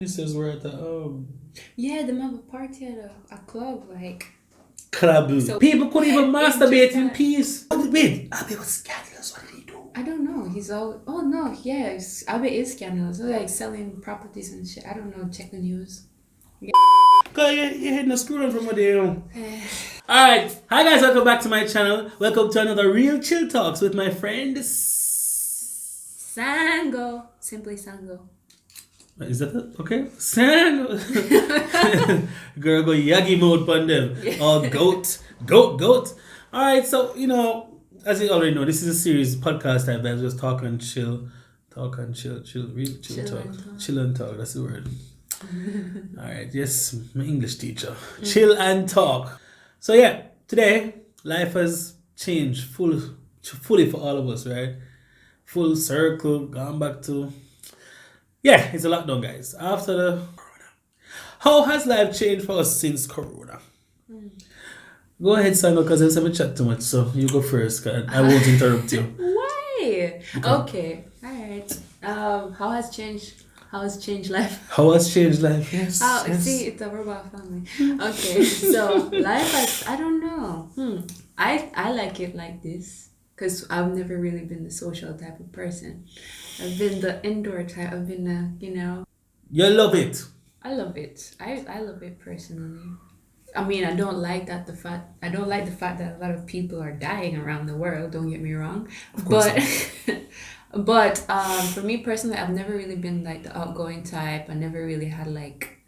Sisters were at Yeah, them have a party at a club, like. club. So People couldn't even in masturbate in Japan. peace. Wait, Abe was scandalous. What did he do? I don't know. He's all. Oh no, yes. Abe is scandalous. They're like selling properties and shit. I don't know. Check the news. Cause you're hitting a screw on from what they do. Alright, hi guys, welcome back to my channel. Welcome to another Real Chill Talks with my friend SANGO. Simply SANGO. Is that it? Okay? SANGO. Girl go yagi mode on them. Oh, goat. Alright, so as you already know, this is a series podcast type that just talk and chill. Talk and chill, real chill talk. Chill and talk, that's the word. Alright, yes, my English teacher. Chill and talk. So yeah, today life has changed fully for all of us, right? Full circle, gone back to it's a lockdown, guys. After the corona. How has life changed for us since corona? Go ahead, Sandra, because I haven't chat too much, so you go first, cause I won't interrupt you. Why? Okay. Alright. How has changed life? How has changed life? Yes. Yes. See, it's a robot family. Okay, so life has, I don't know. I like it like this because I've never really been the social type of person. I've been the indoor type. I've been the, You love it. I love it. I love it personally. I mean, I don't like the fact that a lot of people are dying around the world. Don't get me wrong, but for me personally, I've never really been like the outgoing type. I never really had like,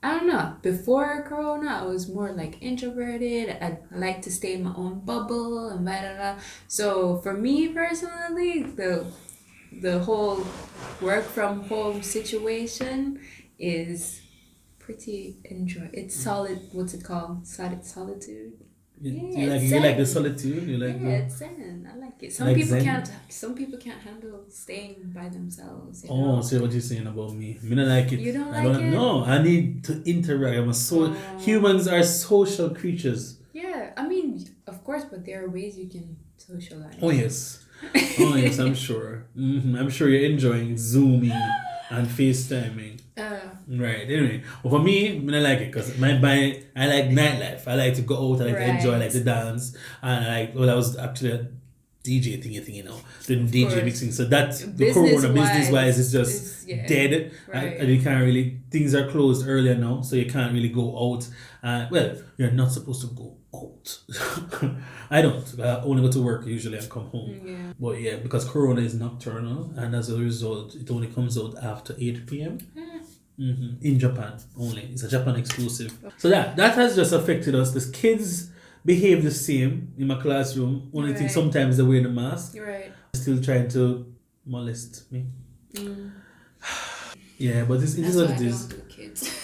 I don't know. Before Corona, I was more like introverted. I like to stay in my own bubble and blah, blah, blah. So for me personally, the whole work from home situation is pretty it's solid. What's it called? Solitude. You like the solitude. You like it's zen. I like it. Some like people zen? can't. Some people can't handle staying by themselves. So what you're saying about me? I don't like it. You don't I like don't it? know. I need to interact. Humans are social creatures. Yeah, I mean, of course, but there are ways you can socialize. Oh yes, I'm sure. I'm sure you're enjoying Zooming and FaceTiming. Right. Anyway, well, for me, I like it because I like nightlife. I like to go out. I like to enjoy. I like to dance. And I was actually a DJ thing, doing DJ mixing. So that's the corona business wise is just dead. Right. And you can't really, things are closed earlier now, so you can't really go out. You're not supposed to go out. I don't. I only go to work usually and come home. Yeah. But yeah, because corona is nocturnal, and as a result, it only comes out after 8 p.m. In Japan only. It's a Japan exclusive. So that has just affected us. The kids behave the same in my classroom. Only thing sometimes they wear the mask. Right. Still trying to molest me. Yeah, but it is what it is. I don't do kids.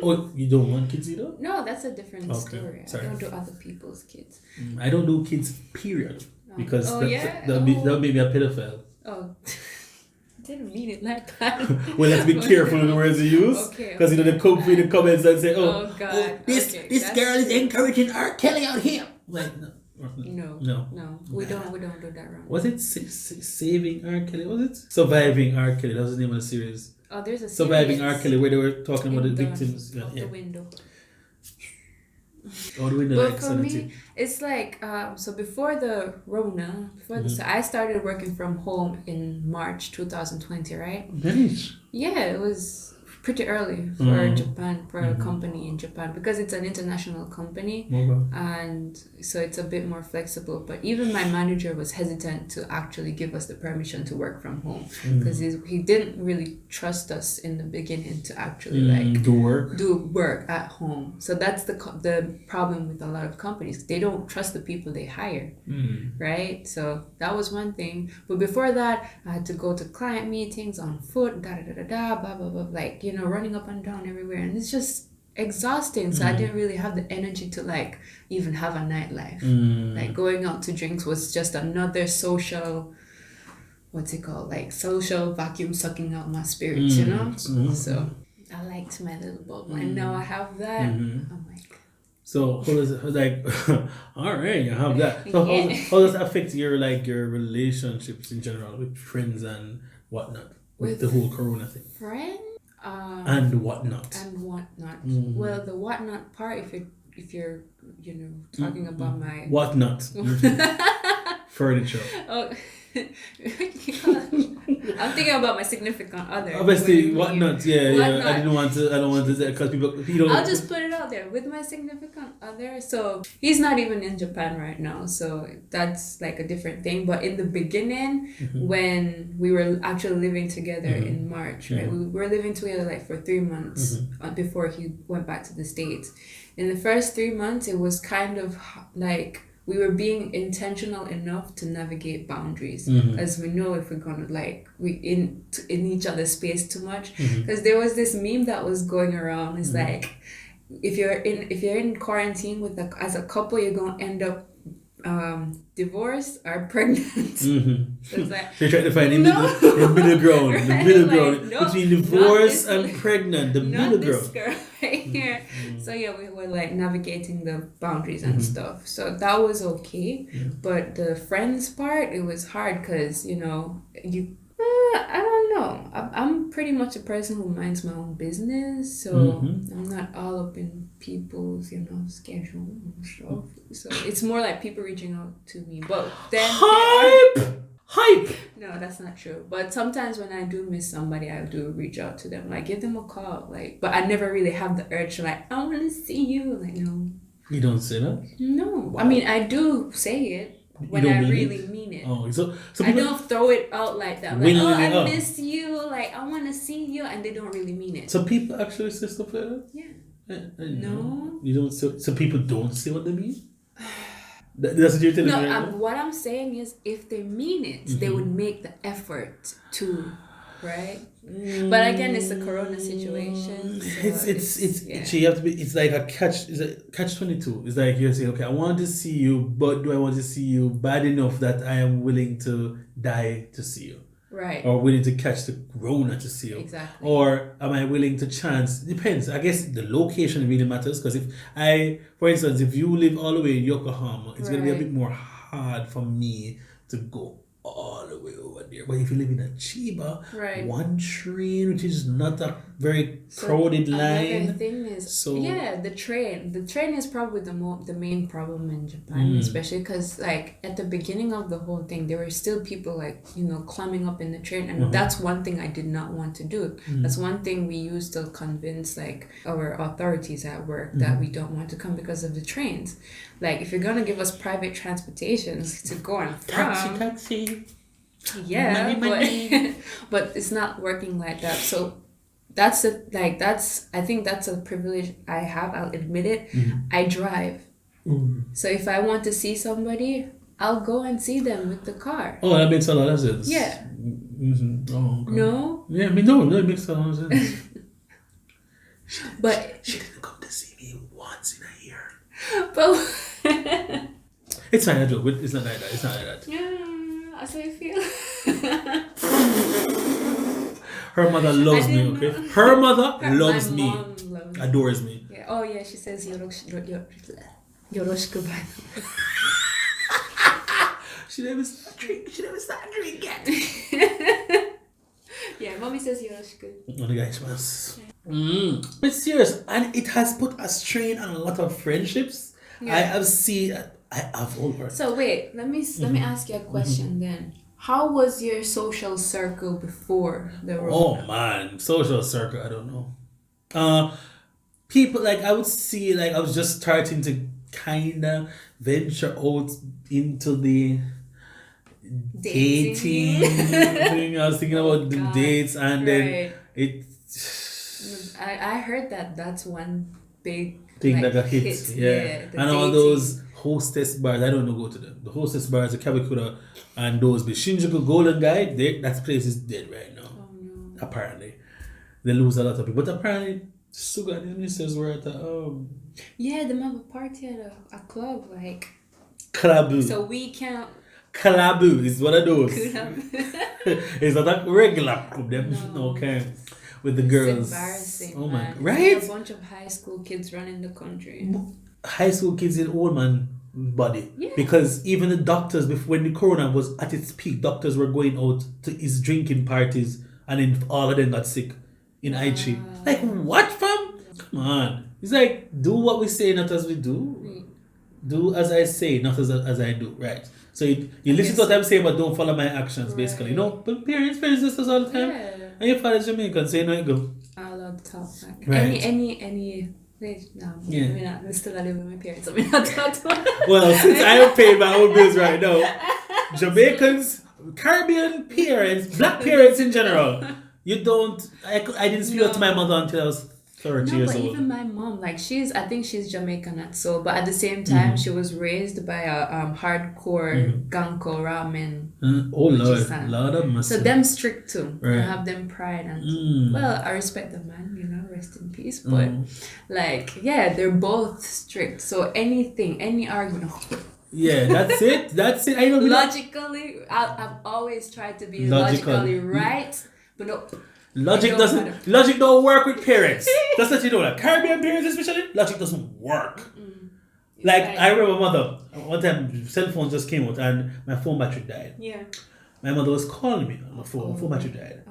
Oh, you don't want kids either? No, that's a different story. Sorry. I don't do other people's kids. I don't do kids, period. Because Oh, that'll make me a pedophile. Oh. Didn't mean it like that. Well, let's be careful with the words you use. Because they come through the comments and say, God. this girl is encouraging R. Kelly out here. Like, no. We don't do that wrong. Was it Saving R. Kelly? Was it Surviving R. Kelly? That was the name of the series. Oh, there's a Surviving R. Kelly, where they were talking about the victims. Out the window. Out the window. But for me, it's like so before the Rona, so I started working from home in March 2020, right? Nice. Yeah, it was pretty early for Japan, for a company in Japan, because it's an international company. And so it's a bit more flexible. But even my manager was hesitant to actually give us the permission to work from home because he didn't really trust us in the beginning to actually do work at home. So that's the problem with a lot of companies. They don't trust the people they hire, right? So that was one thing. But before that, I had to go to client meetings on foot, blah blah blah, like running up and down everywhere, and it's just exhausting. So I didn't really have the energy to like even have a nightlife. Like going out to drinks was just another social, what's it called, like social vacuum sucking out my spirit, So I liked my little bubble, and now I have that. I'm like, so how does it like? All right, you have that. So how does that affect your relationships in general with friends and whatnot with the whole corona thing? Friends? And whatnot. Well, the whatnot part, if you're talking about my whatnot furniture. Oh, I'm thinking about my significant other. Obviously, whatnot. Yeah. I don't want to because people. I'll just put it out there with my significant other. So he's not even in Japan right now, so that's like a different thing. But in the beginning, when we were actually living together in March, right? We were living together like for 3 months before he went back to the States. In the first 3 months, it was kind of like we were being intentional enough to navigate boundaries, as we know if we're gonna we in each other's space too much. Because there was this meme that was going around. It's like if you're in quarantine as a couple, you're gonna end up divorced or pregnant. So it's like they're trying to find the middle ground, between divorce and pregnant, the middle ground. Girl right here. So yeah, we were like navigating the boundaries and stuff. So that was okay. But the friends part, it was hard because I don't know. I'm pretty much a person who minds my own business, so I'm not all up in people's, schedule and stuff. So it's more like people reaching out to me. But then hype. No, that's not true. But sometimes when I do miss somebody, I do reach out to them, like give them a call, but I never really have the urge to I want to see you. Like no. You don't say that? No. Wow. I mean, I do say it. When I really mean it. Oh, so I don't throw it out like that. Like, I miss you. Like, I want to see you. And they don't really mean it. So people actually say stuff like that? Yeah. No. You don't. So people don't say what they mean? That's what you're telling me right now? What I'm saying is if they mean it, they would make the effort to, right? But again, it's a corona situation. So you have to be. It's like a catch-22. It's like you're saying, okay, I want to see you, but do I want to see you bad enough that I am willing to die to see you? Right. Or willing to catch the corona to see you? Exactly. Or am I willing to chance? Depends. I guess the location really matters because for instance, if you live all the way in Yokohama, it's going to be a bit more hard for me to go all the way over there. But if you live in Chiba, one train, which is not a very crowded line. The thing is, the train. The train is probably the main problem in Japan, especially because at the beginning of the whole thing, there were still people climbing up in the train, and that's one thing I did not want to do. That's one thing we used to convince our authorities at work that we don't want to come because of the trains. Like, if you're gonna give us private transportations to go on from... Taxi. Yeah, money. But it's not working like that. So I think that's a privilege I have, I'll admit it. I drive. So if I want to see somebody, I'll go and see them with the car. Oh, that makes a lot of sense. Yeah. Oh, okay. No? Yeah, I mean, no, it makes a lot of sense. But she didn't come to see me once in a year. But it's not a joke. It's not like that. It's not like that. Yeah, that's how I feel. Her mother loves me, okay? Her mother loves me. Adores me. Yeah. Oh yeah, she says yoroshiku bai. She never started drinking. Yeah, mommy says yoroshiku. It's serious, and it has put a strain on a lot of friendships. Yeah. I have over. So wait, let me ask you a question then. How was your social circle before the Rona? Oh man, social circle, I don't know. People I would see I was just starting to kinda venture out into the dating thing. I was thinking about the dates, and then it. I heard that's one big thing that got hit. Yeah. And all those hostess bars, I don't know go to them. The hostess bars, the Kabakura, and those the Shinjuku Golden Guy, that place is dead right now. Oh no. Apparently, they lose a lot of people. But apparently, Suga and the ministers were at yeah, they have a party at a club Club. So we can't. Kalabu is one of those. It's not a regular club. No. Okay. With the girls. It's embarrassing. Oh my God. Right? There's a bunch of high school kids running the country. High school kids in old man body. Yeah. Because even the doctors, when the corona was at its peak, doctors were going out to his drinking parties, and then all of them got sick. in IG. Like, what, fam? Come on. It's like, do what we say, not as we do. Do as I say, not as I do. Right. So you listen to what I'm saying, but don't follow my actions, basically. You know, but parents do this all the time. Yeah. And your father's Jamaican, so you know it go. I love to talk. Like, Right. any. Wait, no, Yeah. I'm still living with my parents, so we're not talking. Well, since I am paying my own bills right now, Jamaicans, Caribbean parents, black parents in general, you don't. I didn't speak out to my mother until I was 30 years old. Even my mom, like I think she's Jamaican at soul, but at the same time, she was raised by a hardcore ganko ramen. Oh Lord of mercy. So them strict too. Right. I have them pride and well, I respect the man, you know, rest in peace. But like, yeah, they're both strict. So any argument. Yeah, that's it. That's it. I know. Logically, I've always tried to be logically right, but no. Logic don't work with parents. That's what you know. Like Caribbean parents especially, logic doesn't work. Like I remember mother, one time cell phone just came out and my phone battery died. Yeah. My mother was calling me on the phone. My phone battery died.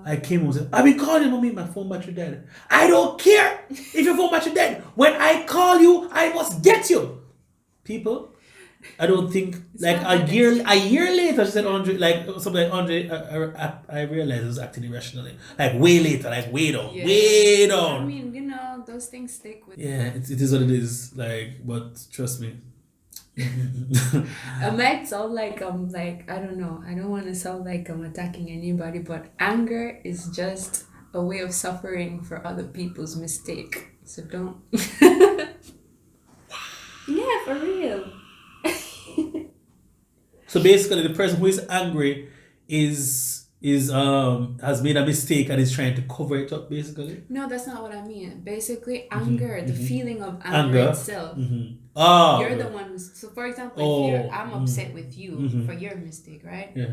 I came and said, I've been calling mommy, my phone battery died. I don't care if your phone battery died. When I call you, I must get you. People, I don't think like a year later she said Andre, like something like Andre, I realized I was acting irrationally. Like way later, like way down. I mean, you know, those things stick with Yeah, it is what it is. Like, but trust me. I might sound like I'm like, I don't know, I don't want to sound like I'm attacking anybody, but anger is just a way of suffering for other people's mistake. So don't. Yeah, for real. So basically, the person who is angry is has made a mistake and is trying to cover it up. Basically, no, that's not what I mean. Basically, anger, the feeling of anger itself. Oh, you're the one who's. So, for example, if I'm upset with you for your mistake, right? Yeah.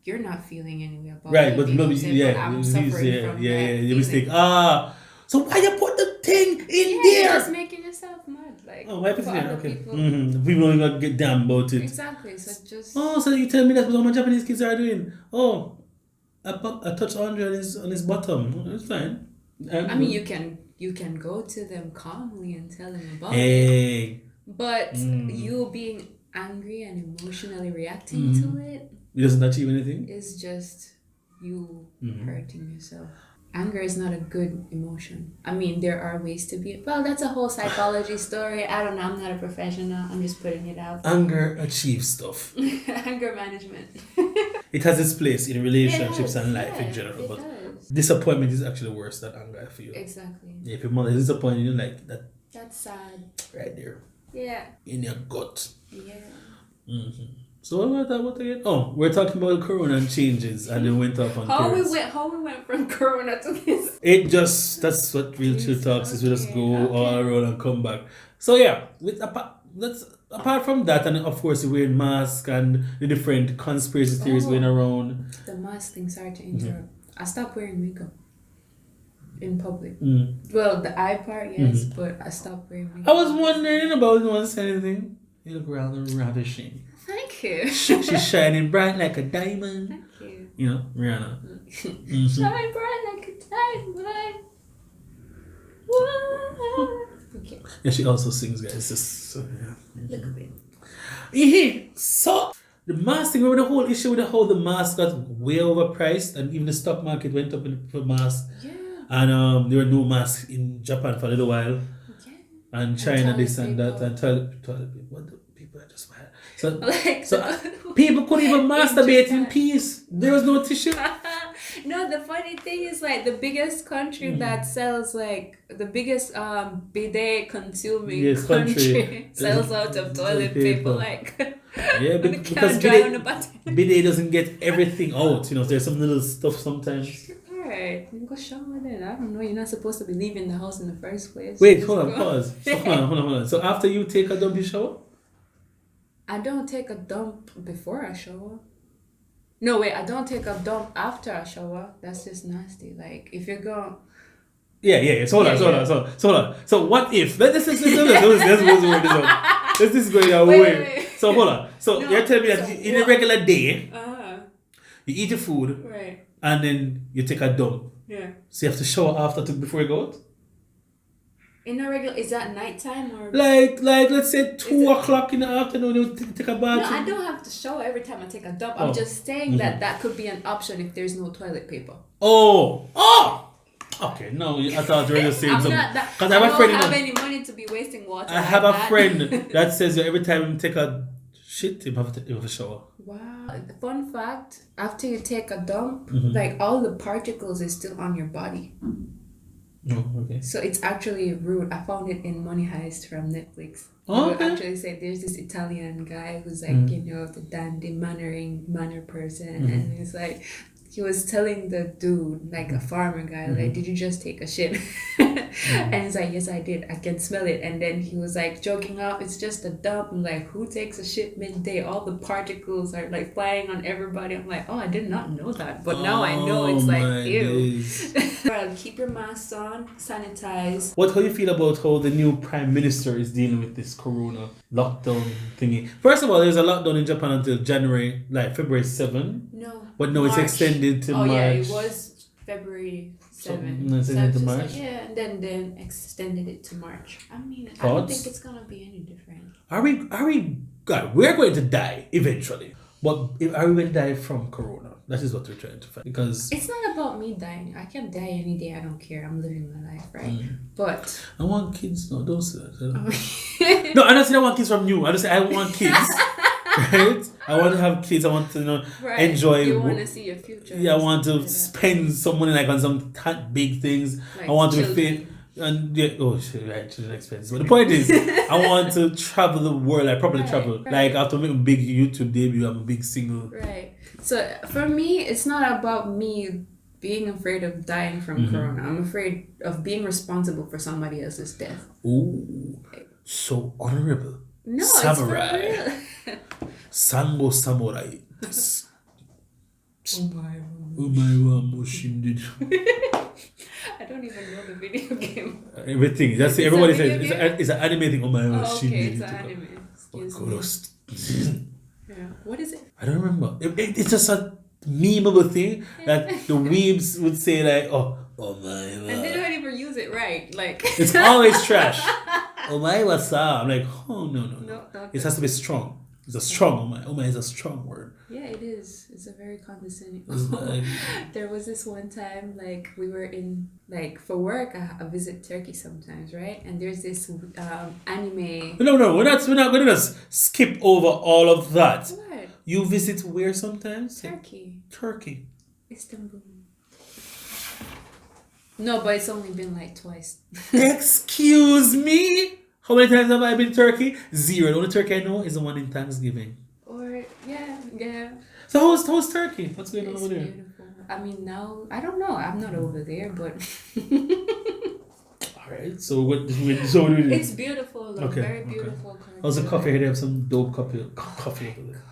You're not feeling any way about right, it. but maybe I'm suffering from the mistake. So why you put the thing in there? You're just making yourself mad, like. Oh, why put it there? Okay. People don't even get damn about it. Exactly. So just. Oh, so you tell me that's what my Japanese kids are doing? Oh, I touched Andre on his bottom. It's fine. I mean, you can go to them calmly and tell them about it. But you being angry and emotionally reacting to it. It doesn't achieve anything. It's just you hurting yourself. Anger is not a good emotion. I mean, there are ways to be. Well, that's a whole psychology story. I don't know. I'm not a professional. I'm just putting it out. Anger achieves stuff. Anger management. It has its place in relationships and life in general. But disappointment is actually worse than anger, I feel. Exactly. Yeah, if your mother is disappointed, you like that. That's sad. Right there. Yeah. In your gut. Yeah. So what about that? What again? Oh, we're talking about Corona and changes, and then went off on how we went from Corona to this. That's what Real Chill Talks is. We just go all around and come back. So yeah, apart from that, and of course the wearing mask and the different conspiracy theories going around. The mask thing, sorry to interrupt. I stopped wearing makeup in public. Well, the eye part, yes, but I stopped wearing makeup. I was wondering about no one saying anything. You look rather ravishing. Thank you. She's shining bright like a diamond. Thank you. You know, Rihanna. Shine bright like a diamond. Whoa. Okay. Yeah, she also sings, guys. Just so, yeah. Look at it. So the mask thing, remember the whole issue with the mask got way overpriced, and even the stock market went up for masks. Yeah. And there were no masks in Japan for a little while. Yeah. And China, this and that, and toilet paper. What the people are just mad. So people couldn't even masturbate in peace. There was no tissue. No, the funny thing is, like, the biggest country that sells, like, the biggest bidet consuming country sells out of toilet paper. Like, yeah, because bidet doesn't get everything out. You know, there's some little stuff sometimes. Alright, go shower then. I don't know. You're not supposed to be leaving the house in the first place. Wait, hold on, pause. Hold on. So after you take a dump, you shower? I don't take a dump before I shower. No, wait, I don't take a dump after I shower. That's just nasty. Like, if you're going... Yeah. So hold on. So what if... Let's this is going away. Wait. So hold on. So no, you're telling me that in a regular day, you eat your food, right, and then you take a dump. Yeah. So you have to shower after before you go out? In a regular, is that nighttime or? Like let's say 2 o'clock in the afternoon, you take a bath. No, I don't have to shower every time I take a dump. Oh. I'm just saying that could be an option if there's no toilet paper. Oh! Okay, no, I thought you were just saying I'm something. not that. Because I don't have any money to be wasting water. I have a friend that says that every time you take a shit, you have a shower. Wow. Fun fact, after you take a dump, like all the particles is still on your body. Oh, okay. So it's actually rude. I found it in Money Heist from Netflix. Oh, okay. They actually say there's this Italian guy who's like, the dandy manner person. And he's like, he was telling the dude, like a farmer guy, like, did you just take a shit? And he's like, yes, I did. I can smell it. And then he was like joking off, it's just a dump. I'm like, who takes a shit midday? All the particles are like flying on everybody. I'm like, oh, I did not know that. But now I know it's like, ew. Well, keep your masks on, sanitize. How you feel about how the new prime minister is dealing with this corona lockdown thingy? First of all, there's a lockdown in Japan until February 7. No. But no, March. It's extended to March. Oh yeah, it was February 7. Extended to March. Yeah, and then extended it to March. I mean, Thoughts? I don't think it's gonna be any different. God, we're going to die eventually. But are we going to die from corona? That is what we're trying to find. Because it's not about me dying. I can die any day. I don't care. I'm living my life, right? But I want kids. No, don't say that. No, I don't say I want kids from you. I just say I want kids. Right? I want to have kids. I want to enjoy. You want to see your future. Yeah, I want to spend some money on some big things. Like I want to children. be fit. And children expenses. But the point is, I want to travel the world. I probably travel. Right. Like after making a big YouTube debut, I'm a big single. Right. So for me, it's not about me being afraid of dying from corona. I'm afraid of being responsible for somebody else's death. Ooh, so honorable. No, Samurai. it's for real. SANGO samurai. I don't even know the video game. Everything. That's everybody says. It's an anime thing. Okay, it's an anime. Excuse me. Yeah. What is it? I don't remember. It's just a memeable thing that the weebs would say like, oh my. And they don't even use it right. Like it's always trash. Oh my, what's up? I'm like, oh no. Okay. It has to be strong. It's a strong. Oh my is a strong word. Yeah, it is. It's a very condescending. There was this one time, like we were in, like for work, I visit Turkey sometimes, right? And there's this anime. No, we're not going to just skip over all of that. What? You visit where sometimes? Turkey. Istanbul. No, but it's only been like twice. Excuse me? How many times have I been to Turkey? 0. The only Turkey I know is the one in Thanksgiving. Or, yeah. So how's Turkey? What's going on over there? Beautiful. I mean, now, I don't know. I'm not over there, but... Alright, so what do we do? It's beautiful, though. Okay, very beautiful. Okay. How's the coffee? They have some dope coffee over there.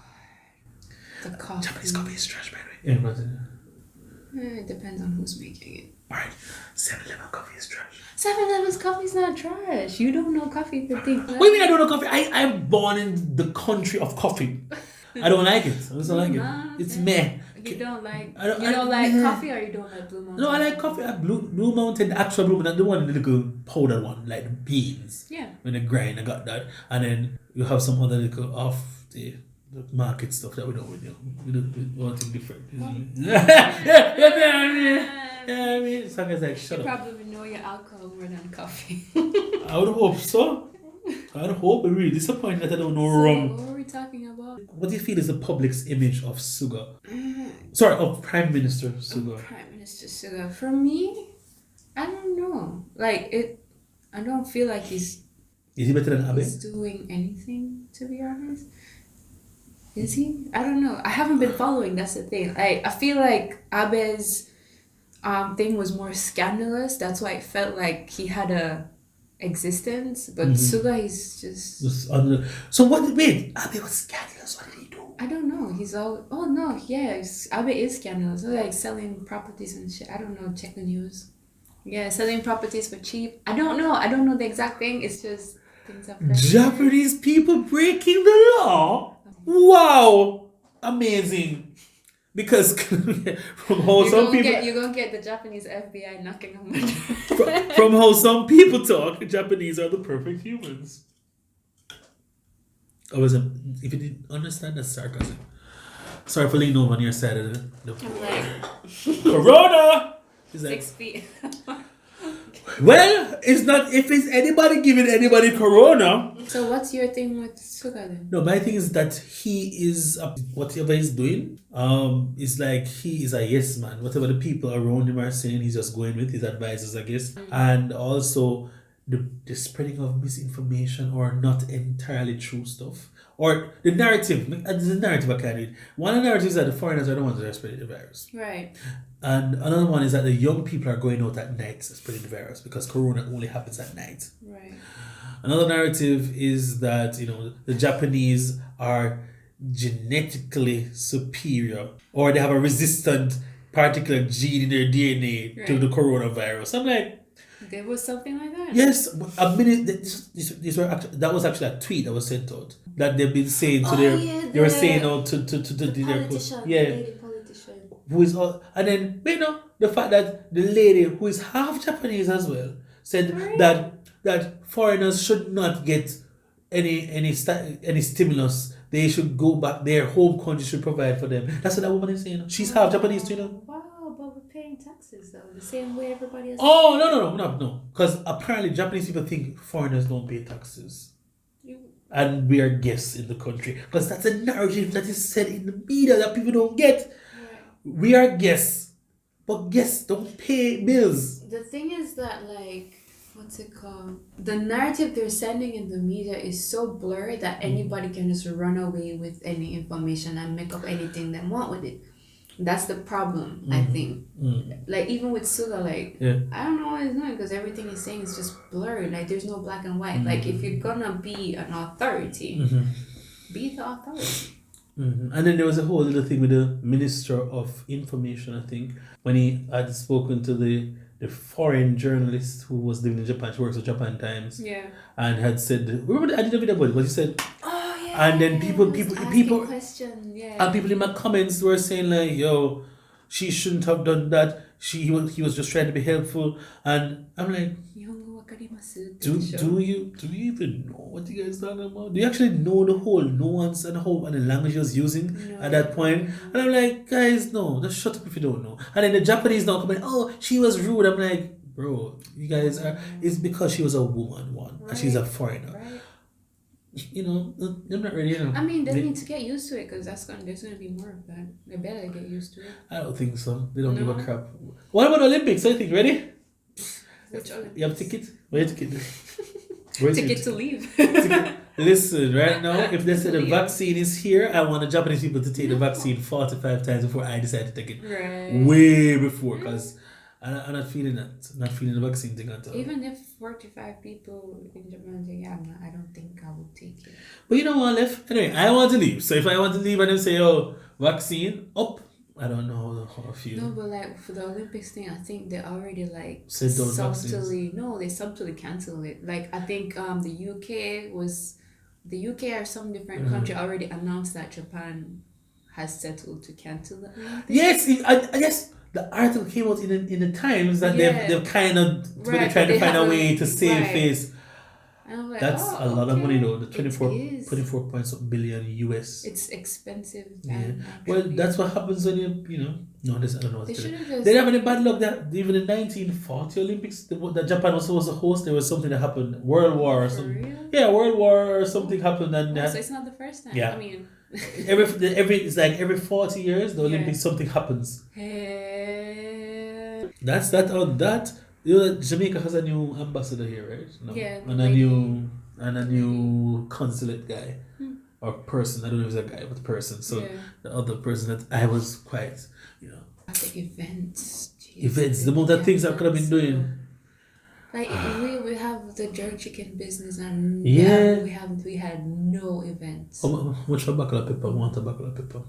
The coffee. Japanese coffee is trash, by the way. It depends on who's making it. Alright, 7-Eleven coffee is trash. 7-Eleven's coffee is not trash. You don't know coffee 15. What do you mean I don't know coffee? I'm born in the country of coffee. I don't like it. I just don't like it. It's meh. You don't like coffee, or you don't like Blue Mountain? No, I like coffee. Blue Mountain, the actual Blue Mountain, the one, the little powder one, like the beans. Yeah. When they grind, I got that. And then you have some other little off the market stuff that we don't do. We want something different. Yeah, I mean, it's like shut up. You probably know your alcohol more than coffee. I would hope so. I'm really disappointed that I don't know rum. What were we talking about? What do you feel is the public's image of Suga? Sorry, of Prime Minister Suga. Prime Minister Suga. For me, I don't know. I don't feel like he's... Is he better than Abe? He's doing anything, to be honest. Is he? I don't know. I haven't been following, that's the thing. I feel like Abe's thing was more scandalous. That's why it felt like he had a existence. But Suga, he's just... So what? Wait, Abe was scandalous. What did he do? I don't know. He's all... Oh no, yeah. Abe is scandalous. Like selling properties and shit. I don't know. Check the news. Yeah, selling properties for cheap. I don't know the exact thing. It's just things I've heard. Japanese people breaking the law? Wow! Amazing. because from how some people you're gonna get the Japanese FBI knocking on my door. from how some people talk, Japanese are the perfect humans. I was if you didn't understand, that's sarcasm. Sorry for leaning over on your side of the I'm like Corona. Is 6 feet. Well, it's not if it's anybody giving anybody Corona. So what's your thing with Suga then? No, my thing is that he is whatever he's doing. It's like he is a yes man. Whatever the people around him are saying, he's just going with his advisors, I guess. And also the spreading of misinformation or not entirely true stuff. Or the narrative, I can't read. One of the narratives is that the foreigners are the ones that are spreading the virus. Right. And another one is that the young people are going out at night spreading the virus because Corona only happens at night. Right. Another narrative is that, the Japanese are genetically superior or they have a resistant particular gene in their DNA to the coronavirus. I'm like, there was something like that. yes, a minute. These were actually, that was actually a tweet that was sent out that they've been saying to they were saying out to the politician, yeah, the lady politician, who is all, and then the fact that the lady who is half Japanese as well said that foreigners should not get any stimulus. They should go back. Their home country should provide for them. That's what that woman is saying. She's half Japanese too, Wow, but we're paying taxes though, the same way everybody else. Oh no! Because apparently Japanese people think foreigners don't pay taxes, and we are guests in the country. Because that's a narrative that is said in the media that people don't get. Right. We are guests, but guests don't pay bills. The thing is that what's it called? The narrative they're sending in the media is so blurry that anybody can just run away with any information and make up anything they want with it. That's the problem, I think. Like, even with Suga, I don't know what he's doing because everything he's saying is just blurry. Like, there's no black and white. Like, if you're gonna be an authority, be the authority. And then there was a whole little thing with the Minister of Information, I think, when he had spoken to the foreign journalist who was living in Japan, she works with Japan Times, and had said, remember I did a video about it, but he said, and then people and people in my comments were saying like, yo, she shouldn't have done that. He was just trying to be helpful, and I'm like, do you even know what you guys talking about? Do you actually know the whole nuance and the language he was using at that point? And I'm like, guys, no, just shut up if you don't know. And then the Japanese now coming, oh, she was rude. I'm like, bro, you guys are. It's because she was a woman, and she's a foreigner. Right. I'm not really. I mean, they need to get used to it because there's gonna be more of that. They better get used to it. I don't think so. They don't give a crap. What about Olympics? I think ready. Which Olympics? You have a ticket? Where's your ticket? Ticket to leave. Listen, right now, if they say the vaccine is here, I want the Japanese people to take the vaccine 45 times before I decide to take it. Right. Way before, because I'm not feeling that. I'm not feeling the vaccine thing at all. Even if 45 people in Japan say, I don't think I would take it. But you know what, Left? Anyway, I want to leave. So if I want to leave and then say, oh, vaccine, up. I don't know how I feel. No, but for the Olympics thing, I think they already they subtly cancelled it. Like, I think the UK or some different country already announced that Japan has settled to cancel the Olympics. Yes, I guess the article came out in the Times that they've kind of really tried to find a way to save face. And I'm like, that's a lot of money though. The 24 billion US. It's expensive. Yeah. Well, that's what happens when no, this I don't know what they have any bad luck that even in 1940 Olympics that Japan was supposed to host, there was something that happened, World War or something. Real? Yeah, World War or something happened, and so it's not the first time. Yeah. I mean, it's like every 40 years the Olympics something happens. That's that. Jamaica has a new ambassador here, right? No. Yeah. And a new consulate guy or person. I don't know if it's a guy, but a person. So the other person that I was quite, The events. Events. The amount of things I could have been doing. Like we have the jerk chicken business and we had no events. How much a buckle of pepper? Want a buckle of pepper?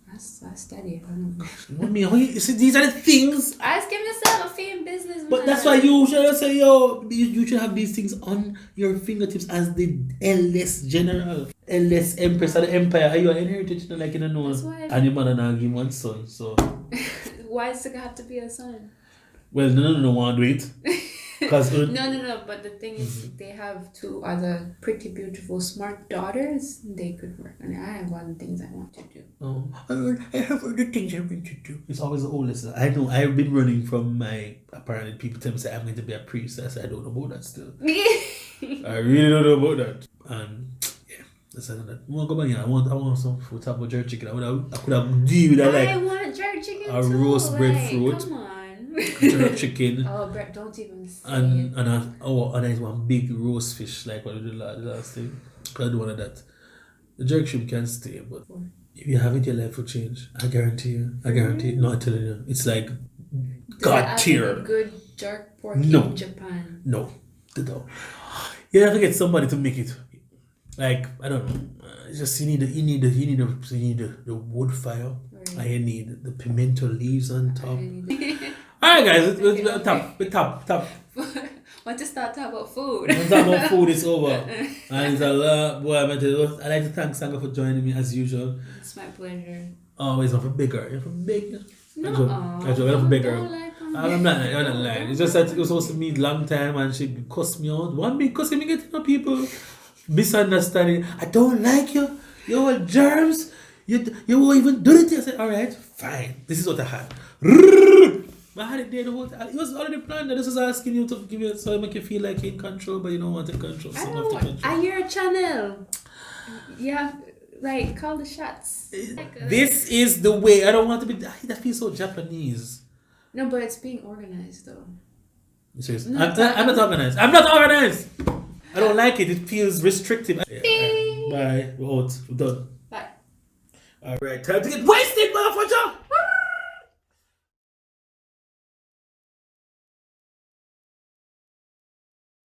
That's steady. I don't know. What me? You see, these are the things. Asking yourself a fame business. But that's why you should say, you should have these things on your fingertips as the LS general, LS empress of the empire. Are you inherited, like you know? And your mother now give one son, so. Why does it have to be a son? Well, no, want to do it. Cause no. But the thing is, they have 2 other pretty, beautiful, smart daughters. They could work, and I have other things I want to do. Oh, I have other things I want to do. It's always the oldest. I know. I've been running from my. Apparently, people tell me say I'm going to be a priest. I say I don't know about that still. I really don't know about that. And yeah, that's another. I want to go back here. I want some food. Talk about jerk chicken. I could have deal with that like. I want jerk chicken a too. roast breadfruit. Come on. Jerk chicken. Oh, bread! Don't even say and it. And there's one big roast fish like what we did last thing. I'll do one of that. The jerk shrimp can stay, but if you have it, your life will change. I guarantee you. No, I'm telling you, it's like God tier. Good jerk pork in Japan. No, they don't. You have to get somebody to make it. Like I don't know. It's just you need the wood fire, and you need the pimento leaves on top. Alright guys, let's top. Want to start talking about food? When talk about food, it's over. And it's a lot. Boy, I'd like to thank Sanga for joining me as usual. It's my pleasure. Always for bigger. You're from big. No, I'm for bigger. I'm not lying. It's just that it was supposed to meet long time and she cussed me out. One big cussing me getting up people. Misunderstanding. I don't like you. You're germs. You won't even do it. I said, alright, fine. This is what I had. I had it there the whole time. It was already planned. This was asking you to give you so I make you feel like you're in control, but you don't want to control. I don't want. I hear a channel. Yeah, like call the shots. This is the way. I don't want to be. That feels so Japanese. No, but it's being organized though. Seriously, I'm not organized. I'm not organized. I don't like it. It feels restrictive. Yeah, bye. We're out. We're done. Bye. All right. Time to get wasted.